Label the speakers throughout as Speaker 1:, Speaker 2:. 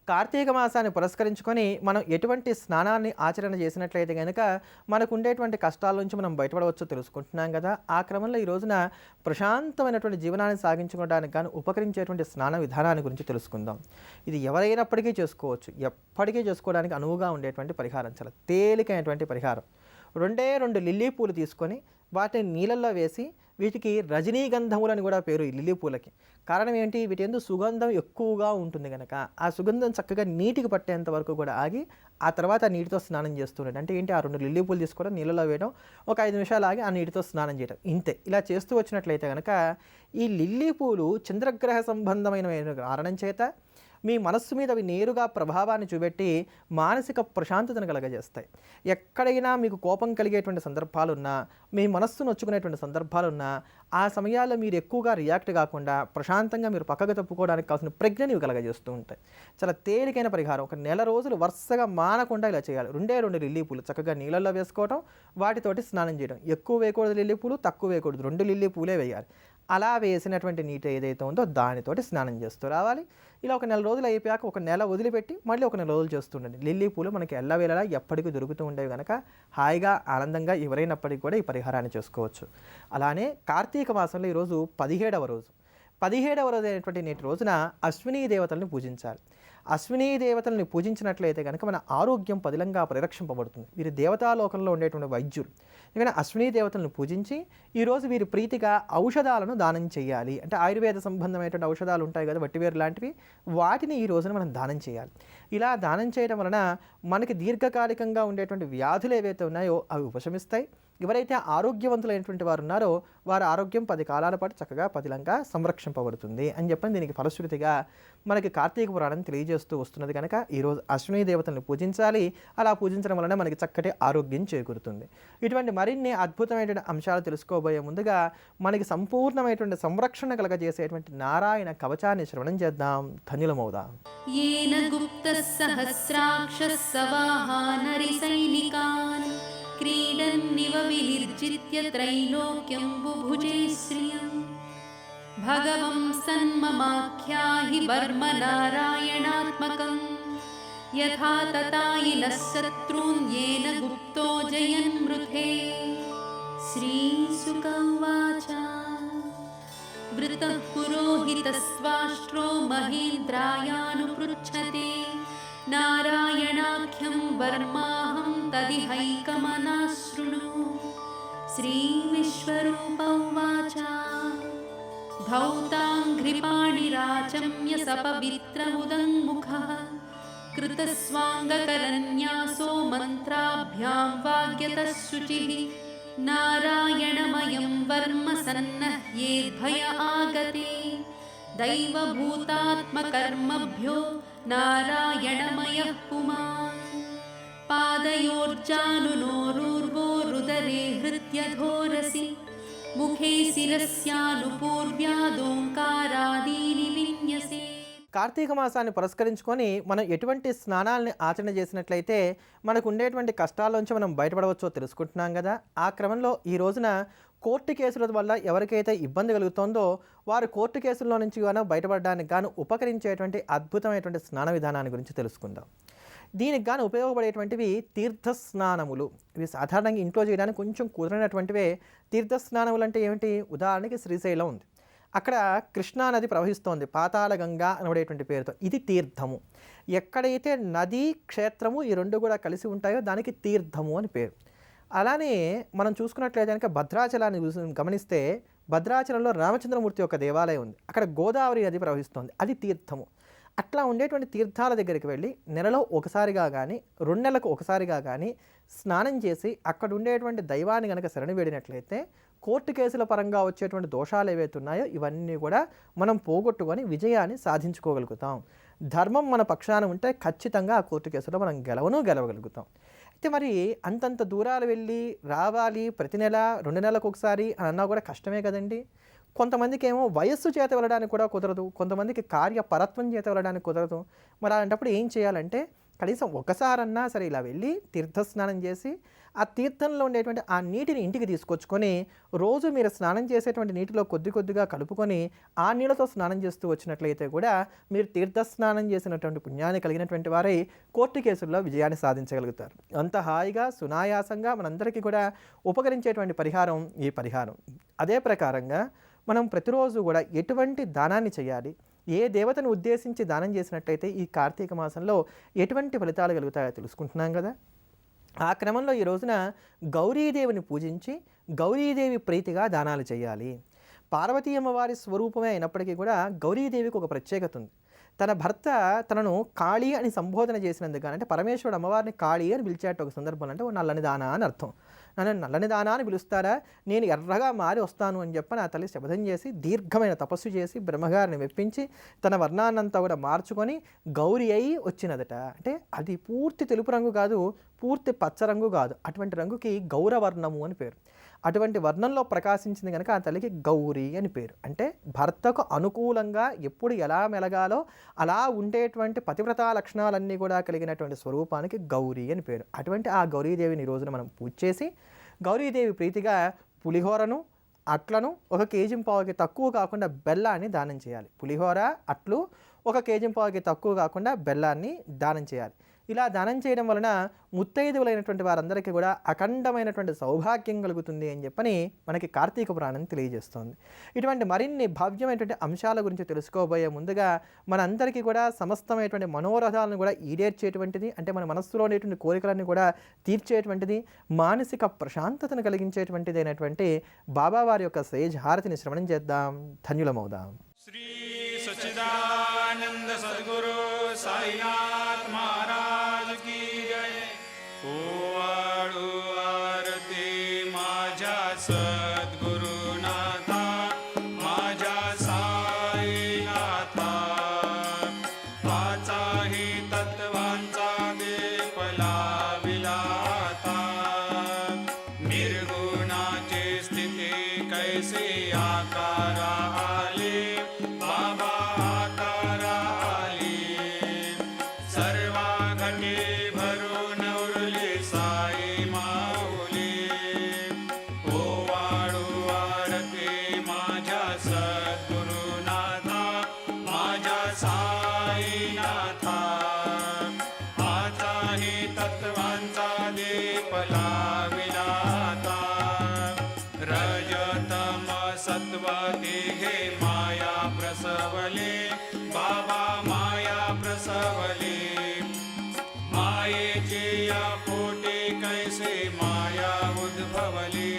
Speaker 1: కార్తీక మాసాన్ని పురస్కరించుకొని మనం ఎటువంటి స్నానాన్ని ఆచరణ చేసినట్లయితే గనుక మనకు ఉండేటువంటి కష్టాల నుంచి మనం బయటపడవచ్చో తెలుసుకుంటున్నాం కదా. ఆ క్రమంలో ఈ రోజున ప్రశాంతమైనటువంటి జీవనాన్ని సాగించుకోవడానికి గాను ఉపకరించేటువంటి స్నాన విధానాన్ని గురించి తెలుసుకుందాం. ఇది ఎవరైనప్పటికీ చేసుకోవచ్చు, ఎప్పటికీ చేసుకోవడానికి అనువుగా ఉండేటువంటి పరిహారం, చాలా తేలికైనటువంటి పరిహారం. రెండు లిల్లీ పూలు తీసుకొని వాటిని నీళ్ళల్లో వేసి, వీటికి రజనీగంధములని కూడా పేరు ఈ లిల్లీ పూలకి. కారణం ఏంటి? వీటి యందు సుగంధం ఎక్కువగా ఉంటుంది కనుక ఆ సుగంధం చక్కగా నీటికి పట్టేంత వరకు కూడా ఆగి ఆ తర్వాత నీటితో స్నానం చేస్తుండండి. అంటే ఏంటి? ఆ 2 లిల్లీ పూలు తీసుకోవడం, నీళ్ళలో వేయడం, ఒక 5 నిమిషాలు ఆగి ఆ నీటితో స్నానం చేయడం, ఇంతే. ఇలా చేస్తూ వచ్చినట్లయితే కనుక ఈ లిల్లీ పూలు చంద్రగ్రహ సంబంధమైన కారణం చేత మీ మనస్సు మీద అవి నేరుగా ప్రభావాన్ని చూపెట్టి మానసిక ప్రశాంతతను కలగజేస్తాయి. ఎక్కడైనా మీకు కోపం కలిగేటువంటి సందర్భాలున్నా, మీ మనస్సు నొచ్చుకునేటువంటి సందర్భాలున్నా, ఆ సమయాల్లో మీరు ఎక్కువగా రియాక్ట్ కాకుండా ప్రశాంతంగా మీరు పక్కకు తప్పుకోవడానికి కావాల్సిన ప్రజ్ఞని కలగజేస్తూ ఉంటాయి. చాలా తేలికైన పరిహారం. ఒక నెల రోజులు వరుసగా మానకుండా ఇలా చేయాలి. 2 లిల్లీ పూలు చక్కగా నీళ్ళల్లో వేసుకోవడం, వాటితోటి స్నానం చేయడం. ఎక్కువ వేయకూడదు లిల్లీ పూలు, తక్కువ వేయకూడదు, 2 లిల్లీ పూలే వేయాలి. అలా వేసినటువంటి నీటి ఏదైతే ఉందో దానితోటి స్నానం చేస్తూ రావాలి. ఇలా ఒక నెల రోజులు అయిపోయాక ఒక నెల వదిలిపెట్టి మళ్ళీ ఒక నెల రోజులు చేస్తుండండి. లిల్లీ పూలు మనకి ఎల్లవేళలా ఎప్పటికీ దొరుకుతూ ఉండేవి కనుక హాయిగా ఆనందంగా ఎవరైనప్పటికీ కూడా ఈ పరిహారాన్ని చేసుకోవచ్చు. అలానే కార్తీక మాసంలో ఈరోజు 17వ రోజు. 17వ రోజు అయినటువంటి నేటి రోజున అశ్వినీ దేవతలను పూజించాలి. అశ్వినీ దేవతల్ని పూజించినట్లయితే కనుక మన ఆరోగ్యం పదిలంగా పరిరక్షింపబడుతుంది. వీరి దేవతాలోకంలో ఉండేటువంటి వైద్యులు. ఎందుకంటే అశ్వినీ దేవతలను పూజించి ఈరోజు వీరి ప్రీతిగా ఔషధాలను దానం చేయాలి. అంటే ఆయుర్వేద సంబంధమైనటువంటి ఔషధాలు ఉంటాయి కదా, వట్టివేరు లాంటివి, వాటిని ఈ రోజున మనం దానం చేయాలి. ఇలా దానం చేయడం వలన మనకి దీర్ఘకాలికంగా ఉండేటువంటి వ్యాధులు ఏవైతే ఉన్నాయో అవి ఉపశమిస్తాయి. ఎవరైతే ఆరోగ్యవంతులైనటువంటి వారు ఉన్నారో వారి ఆరోగ్యం 10 కాలాల పాటు చక్కగా పదిలంగా సంరక్షింపబడుతుంది అని చెప్పని దీనికి ఫలశ్రుతిగా మనకి కార్తీక పురాణం తెలియజేస్తూ వస్తున్నది కనుక ఈరోజు అశ్వినీ దేవతలను పూజించాలి. అలా పూజించడం వలన మనకి చక్కటి ఆరోగ్యం చేకూరుతుంది. ఇటువంటి మరిన్ని అద్భుతమైనటువంటి అంశాలు తెలుసుకోబోయే ముందుగా మనకి సంపూర్ణమైనటువంటి సంరక్షణ కలగజేసేటువంటి నారాయణ కవచాన్ని శ్రవణం చేద్దాం, ధన్యులమవుదాం.
Speaker 2: येन गुप्तः सहस्राक्षः सवाहानरि सैनिकान् क्रीडन्निव विनिर्जित्य त्रैलोक्यं बुभुजे श्रियम् भगवं सन्ममाख्याहि वर्म नारायणात्मकं यथा ततायिनः शत्रून् येन गुप्तो जयन्मृथे। श्रीशुक उवाच वृतः पुरोहितस्त्वाष्ट्रो महेन्द्रायानुपृच्छते नारायणाख्यं वर्माहं तदिहैकमनाशृणु। श्रीविश्वरूप उवाच धौताङ्घ्रिपाणिराचम्य सपवित्रमुदङ्मुखः कृतस्वाङ्गकरन्यासो मन्त्राभ्यां वाग्यतः शुचिः नारायणमयं वर्म सन्नह्येद्भय आगते दैवभूतात्मकर्मभ्यो नारायणमयः पुमान् पादयोर्जानुनोरुर्वोरुदरे हृत्यधोरसि मुखे शिरस्यानुपूर्व्यादोङ्कारादीनि विन्यसे।
Speaker 1: కార్తీక మాసాన్ని పురస్కరించుకొని మనం ఎటువంటి స్నానాలని ఆచరణ చేసినట్లయితే మనకు ఉండేటువంటి కష్టాల నుంచి మనం బయటపడవచ్చో తెలుసుకుంటున్నాం కదా. ఆ క్రమంలో ఈ రోజున కోర్టు కేసుల వల్ల ఎవరికైతే ఇబ్బంది కలుగుతుందో వారు కోర్టు కేసుల్లో నుంచి గాను బయటపడడానికి గాను ఉపకరించేటువంటి అద్భుతమైనటువంటి స్నాన విధానాన్ని గురించి తెలుసుకుందాం. దీనికి గాను ఉపయోగపడేటువంటివి తీర్థ స్నానములు. ఇవి సాధారణంగా ఇంట్లో చేయడానికి కొంచెం కుదరనటువంటివే. తీర్థ స్నానములు అంటే ఏమిటి? ఉదాహరణకి శ్రీశైలం ఉంది, అక్కడ కృష్ణానది ప్రవహిస్తోంది, పాతాళ గంగా అనబడేటువంటి పేరుతో. ఇది తీర్థము. ఎక్కడైతే నది క్షేత్రము ఈ రెండు కూడా కలిసి ఉంటాయో దానికి తీర్థము అని పేరు. అలానే మనం చూసుకున్నట్లయితే కనుక భద్రాచలాన్ని గమనిస్తే భద్రాచలంలో రామచంద్రమూర్తి యొక్క దేవాలయం ఉంది, అక్కడ గోదావరి నది ప్రవహిస్తోంది, అది తీర్థము. అట్లా ఉండేటువంటి తీర్థాల దగ్గరికి వెళ్ళి నెలలో ఒకసారిగా కానీ 2 నెలలకు ఒకసారిగా కానీ స్నానం చేసి అక్కడ ఉండేటువంటి దైవాన్ని కనుక శరణి వేడినట్లయితే కోర్టు కేసుల పరంగా వచ్చేటువంటి దోషాలు ఏవైతే ఉన్నాయో ఇవన్నీ కూడా మనం పోగొట్టుకొని విజయాన్ని సాధించుకోగలుగుతాం. ధర్మం మన పక్షాన ఉంటే ఖచ్చితంగా ఆ కోర్టు కేసులో మనం గెలవగలుగుతాం. అయితే మరి అంతంత దూరాలు వెళ్ళి రావాలి, ప్రతి నెల 2 నెలలకు ఒకసారి అని అన్నా కూడా కష్టమే కదండి. కొంతమందికి ఏమో వయస్సు చేత వెళ్ళడానికి కూడా కుదరదు, కొంతమందికి కార్యపరత్వం చేత వెళ్ళడానికి కుదరదు. మరి అలాంటప్పుడు ఏం చేయాలంటే కనీసం ఒకసారన్నా సరే ఇలా వెళ్ళి తీర్థస్నానం చేసి ఆ తీర్థంలో ఉండేటువంటి ఆ నీటిని ఇంటికి తీసుకొచ్చుకొని రోజు మీరు స్నానం చేసేటువంటి నీటిలో కొద్ది కొద్దిగా కలుపుకొని ఆ నీళ్ళతో స్నానం చేస్తూ వచ్చినట్లయితే కూడా మీరు తీర్థస్నానం చేసినటువంటి పుణ్యాన్ని కలిగినటువంటి వారై కోర్టు కేసుల్లో విజయాన్ని సాధించగలుగుతారు. అంత హాయిగా సునాయాసంగా మనందరికీ కూడా ఉపకరించేటువంటి పరిహారం ఈ పరిహారం. అదే ప్రకారంగా మనం ప్రతిరోజు కూడా ఎటువంటి దానాన్ని చేయాలి, ఏ దేవతను ఉద్దేశించి దానం చేసినట్లయితే ఈ కార్తీక మాసంలో ఎటువంటి ఫలితాలు కలుగుతాయో తెలుసుకుంటున్నాం కదా. ఆ క్రమంలో ఈ రోజున గౌరీదేవిని పూజించి గౌరీదేవి ప్రీతిగా దానాలు చేయాలి. పార్వతీ అమ్మవారి స్వరూపమే అయినప్పటికీ కూడా గౌరీదేవికి ఒక ప్రత్యేకత ఉంది. తన భర్త తనను కాళీ అని సంబోధన చేసినందుకు అంటే పరమేశ్వరుడు అమ్మవారిని కాళీ అని పిలిచాట ఒక సందర్భంలో, అంటే ఓ నల్లని దానా అని అర్థం. నన్ను నల్లని దానా అని పిలుస్తారా, నేను ఎర్రగా మారి వస్తాను అని చెప్పి నా తల్లి శపథం చేసి దీర్ఘమైన తపస్సు చేసి బ్రహ్మగారిని మెప్పించి తన వర్ణాన్నంతా కూడా మార్చుకొని గౌరి అయి వచ్చినదట. అంటే అది పూర్తి తెలుపు రంగు కాదు, పూర్తి పచ్చ రంగు కాదు, అటువంటి రంగుకి గౌరవర్ణము అని పేరు. అటువంటి వర్ణంలో ప్రకాశించింది కనుక ఆ తల్లికి గౌరీ అని పేరు. అంటే భర్తకు అనుకూలంగా ఎప్పుడు ఎలా మెలగాలో అలా ఉండేటువంటి పతివ్రతా లక్షణాలన్నీ కూడా కలిగినటువంటి స్వరూపానికి గౌరీ అని పేరు. అటువంటి ఆ గౌరీదేవిని ఈ రోజున మనం పూజ చేసి గౌరీదేవి ప్రీతిగా పులిహోరను అట్లను 1 కేజీ పావుకి తక్కువ కాకుండా బెల్లాన్ని దానం చేయాలి. పులిహోర అట్లు 1 కేజీ పావుకి తక్కువ కాకుండా బెల్లాన్ని దానం చేయాలి. ఇలా దానం చేయడం వలన ముత్తైదువులైనటువంటి వారందరికీ కూడా అఖండమైనటువంటి సౌభాగ్యం కలుగుతుంది అని చెప్పని మనకి కార్తీక పురాణం తెలియజేస్తోంది. ఇటువంటి మరిన్ని భవ్యమైనటువంటి అంశాల గురించి తెలుసుకోబోయే ముందుగా మనందరికీ కూడా సమస్తమైనటువంటి మనోరథాలను కూడా ఈడేర్చేటువంటిది, అంటే మన మనస్సులో ఉండేటువంటి కోరికలన్నీ కూడా తీర్చేటువంటిది, మానసిక ప్రశాంతతను కలిగించేటువంటిది అయినటువంటి బాబావారి యొక్క సేజ్ హారతిని శ్రవణం చేద్దాం, ధన్యులమవుదాం.
Speaker 3: श्री सच्चिदानंद सद्गुरु साईनाथ महाराज की जय. ओवाळू आरती माझ्या सद्गुरुनाथा, माझ्या साईनाथा. वाचाही तत्वांचा दीप लाविला आता. निर्गुणाची स्थिती कैसी आकारा आली, बाबा आकारा आली. सर्वा घटी भरून उरली साई माऊली. ओवाळू आरती माझ्या सद्गुरुनाथा, माझ्या साईनाथा. आचाही तत्वांचा दीप लाविला आता. रजतम सत्व तिघे माया प्रसवले, बाबा माया प्रसवले. मायेची या पोटी कैसे माया उद्भवली.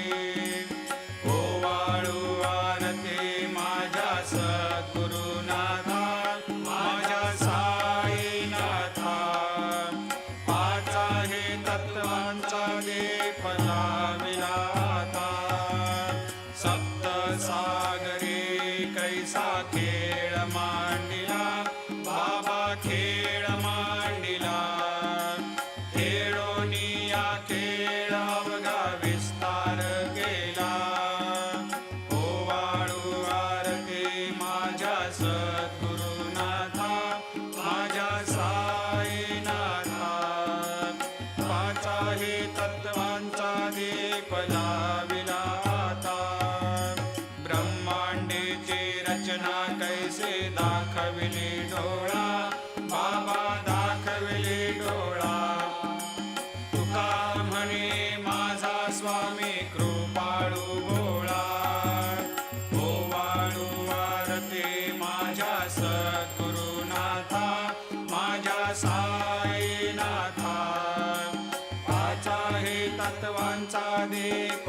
Speaker 3: ओवाळू आरती माझ्या सद्गुरुनाथा, माझ्या साईनाथा. पाचाही तत्वांचा दीप लाविला आता. सप्त सागरी कैसा खेळ मांडिला, बाबा खेळ मांडिला. खेळोनी या खेळ अवघा विस्तार केला. ओवाळू आरती माझ्या सद्गुरुनाथा, माझ्या साईनाथा. पाचाही तत्वांचा दीप लाविला आता. ब्रह्मांडीची रचना कैसे दाखविली डोळा, बाबा दाखविली डोळा. तुका म्हणे माझा स्वामी कृपाळू भोळा. ओवाळू आरती माझ्या सद्गुरुनाथा, माझ्या साईनाथा. पाचाही तत्वांचा दीप